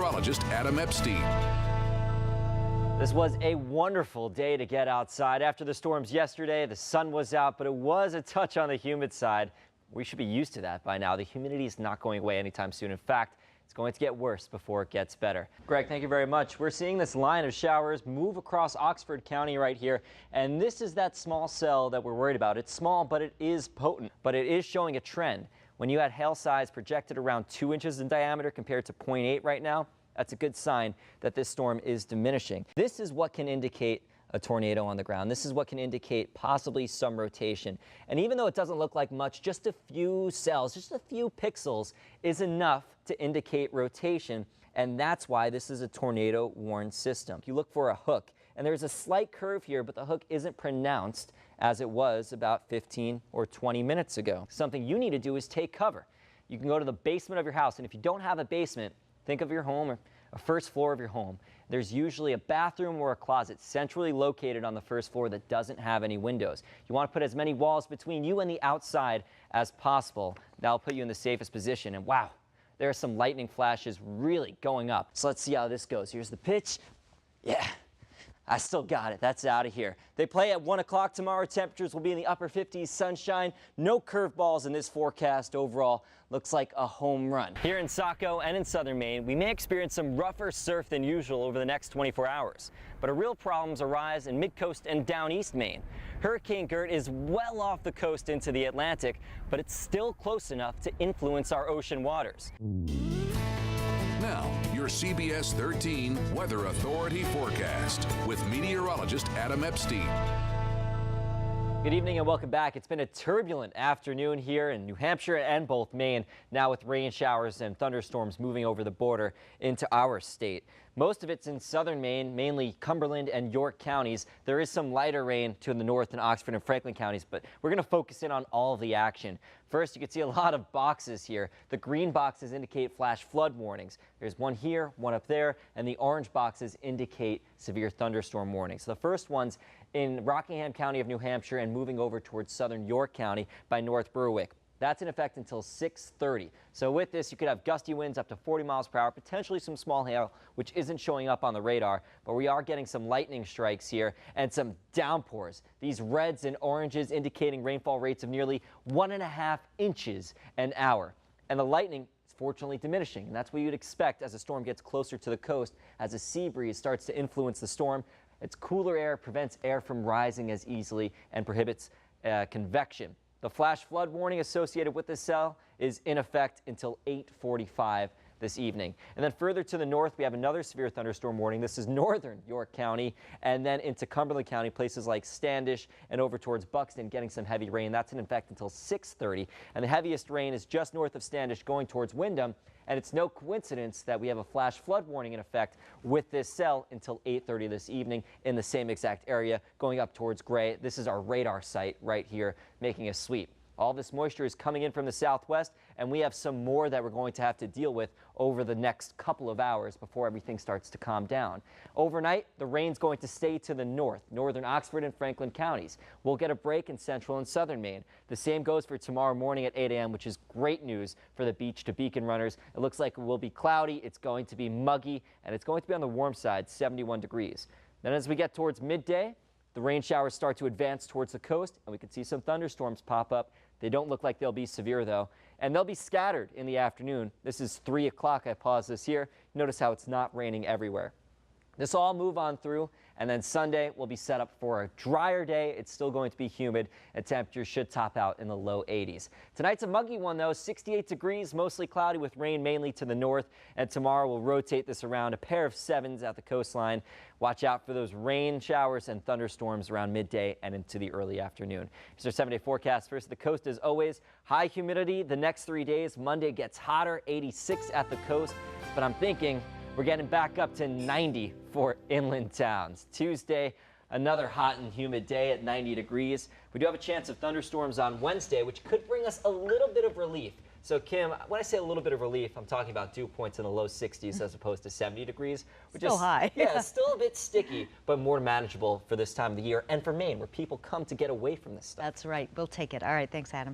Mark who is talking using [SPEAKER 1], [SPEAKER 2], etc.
[SPEAKER 1] meteorologist Adam Epstein.
[SPEAKER 2] This was a wonderful day to get outside. After the storms yesterday, the sun was out, but it was a touch on the humid side. We should be used to that by now. The humidity is not going away anytime soon. In fact, it's going to get worse before it gets better. Greg, thank you very much. We're seeing this line of showers move across Oxford County right here, and this is that small cell that we're worried about. It's small, but it is potent, but it is showing a trend. When you had hail size projected around 2 inches in diameter compared to 0.8 right now, that's a good sign that this storm is diminishing. This is what can indicate a tornado on the ground. This is what can indicate possibly some rotation. And even though it doesn't look like much, just a few cells, just a few pixels is enough to indicate rotation. And that's why this is a tornado warning system. You look for a hook, and there's a slight curve here, but the hook isn't pronounced as it was about 15 or 20 minutes ago. Something you need to do is take cover. You can go to the basement of your house, and if you don't have a basement, think of your home or a first floor of your home. There's usually a bathroom or a closet centrally located on the first floor that doesn't have any windows. You want to put as many walls between you and the outside as possible. That'll put you in the safest position. And wow, there are some lightning flashes really going up. So let's see how this goes. Here's the pitch. Yeah, I still got it. That's out of here. They play at 1 o'clock tomorrow. Temperatures will be in the upper 50s, sunshine. No curveballs in this forecast overall. Looks like a home run. Here in Saco and in southern Maine, we may experience some rougher surf than usual over the next 24 hours. But our real problems arise in mid-coast and down east Maine. Hurricane GERT is well off the coast into the Atlantic, but it's still close enough to influence our ocean waters.
[SPEAKER 1] Now, your CBS 13 Weather Authority forecast with meteorologist Adam Epstein.
[SPEAKER 2] Good evening and welcome back. It's been a turbulent afternoon here in New Hampshire and both Maine, now with rain showers and thunderstorms moving over the border into our state. Most of it's in southern Maine, mainly Cumberland and York counties. There is some lighter rain to the north in Oxford and Franklin counties, but we're going to focus in on all of the action. First, you can see a lot of boxes here. The green boxes indicate flash flood warnings. There's one here, one up there, and the orange boxes indicate severe thunderstorm warnings. The first one's in Rockingham County of New Hampshire and moving over towards southern York County by North Berwick. That's in effect until 6:30. So with this, you could have gusty winds up to 40 miles per hour, potentially some small hail, which isn't showing up on the radar, but we are getting some lightning strikes here and some downpours. These reds and oranges indicating rainfall rates of nearly 1.5 inches an hour. And the lightning is fortunately diminishing, and that's what you'd expect as the storm gets closer to the coast, as a sea breeze starts to influence the storm. It's cooler air, prevents air from rising as easily, and prohibits convection. The flash flood warning associated with this cell is in effect until 8:45 this evening. And then further to the north, we have another severe thunderstorm warning. This is northern York County and then into Cumberland County, places like Standish and over towards Buxton, getting some heavy rain. That's in effect until 6:30. And the heaviest rain is just north of Standish going towards Windham. And it's no coincidence that we have a flash flood warning in effect with this cell until 8:30 this evening in the same exact area going up towards Gray. This is our radar site right here making a sweep. All this moisture is coming in from the southwest, and we have some more that we're going to have to deal with over the next couple of hours before everything starts to calm down. Overnight, the rain's going to stay to the north, northern Oxford and Franklin counties. We'll get a break in central and southern Maine. The same goes for tomorrow morning at 8 a.m., which is great news for the beach to beacon runners. It looks like it will be cloudy, it's going to be muggy, and it's going to be on the warm side, 71 degrees. Then as we get towards midday, the rain showers start to advance towards the coast, and we can see some thunderstorms pop up. They don't look like they'll be severe, though, and they'll be scattered in the afternoon. This is 3 o'clock. I pause this here. Notice how it's not raining everywhere. This will all move on through, and then Sunday will be set up for a drier day. It's still going to be humid, and temperatures should top out in the low 80s. Tonight's a muggy one, though, 68 degrees, mostly cloudy with rain mainly to the north, and tomorrow we'll rotate this around a pair of 7s at the coastline. Watch out for those rain showers and thunderstorms around midday and into the early afternoon. Here's our 7-day forecast. First, the coast as always. High humidity the next 3 days. Monday gets hotter, 86 at the coast, but I'm thinking we're getting back up to 90 for inland towns. Tuesday, another hot and humid day at 90 degrees. We do have a chance of thunderstorms on Wednesday, which could bring us a little bit of relief. So, Kim, when I say a little bit of relief, I'm talking about dew points in the low 60s as opposed to 70 degrees. Which
[SPEAKER 3] still
[SPEAKER 2] is
[SPEAKER 3] high.
[SPEAKER 2] Yeah, still a bit sticky, but more manageable for this time of the year and for Maine, where people come to get away from this stuff.
[SPEAKER 3] That's right. We'll take it. All right. Thanks, Adam.